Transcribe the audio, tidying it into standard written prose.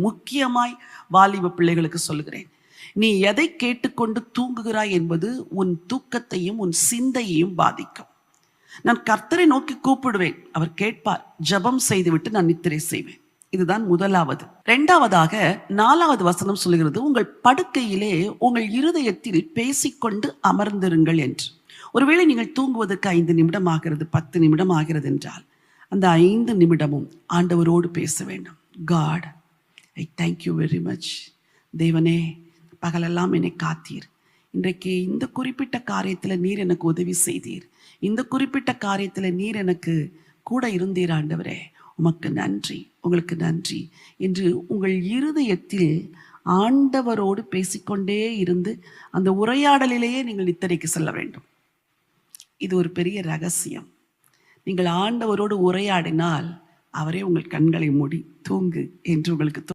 முக்கியமாய் வாலிப பிள்ளைகளுக்கு சொல்லுகிறேன், நீ எதை கேட்டுக்கொண்டு தூங்குகிறாய் என்பது உன் தூக்கத்தையும் உன் சிந்தையையும் பாதிக்கும். நான் கர்த்தரை நோக்கி கூப்பிடுவேன், அவர் கேட்பார். ஜெபம் செய்துவிட்டு நான் நித்திரை செய்வேன். இதுதான் முதலாவது. இரண்டாவதாக 4வது வசனம் சொல்கிறது, உங்கள் படுக்கையிலே உங்கள் இருதயத்தில் பேசிக்கொண்டு அமர்ந்திருங்கள் என்று. ஒருவேளை நீங்கள் தூங்குவதற்கு 5 நிமிடம் ஆகிறது, 10 நிமிடம் ஆகிறது என்றால் அந்த 5 நிமிடமும் ஆண்டவரோடு பேச வேண்டும். God, I thank you very much. தேவனே, பகலெல்லாம் என்னை காத்தீர். இன்றைக்கு இந்த குறிப்பிட்ட காரியத்தில் நீர் எனக்கு உதவி செய்தீர். இந்த குறிப்பிட்ட காரியத்தில் நீர் எனக்கு கூட இருந்தீர். ஆண்டவரே, உமக்கு நன்றி, உங்களுக்கு நன்றி என்று உங்கள் இருதயத்தில் ஆண்டவரோடு பேசிக்கொண்டே இருந்து அந்த உரையாடலிலேயே நீங்கள் நித்திரைக்கு செல்ல வேண்டும். இது ஒரு பெரிய ரகசியம். நீங்கள் ஆண்டவரோடு உரையாடினால் அவரே உங்கள் கண்களை மூடி தூங்கு என்று உங்களுக்கு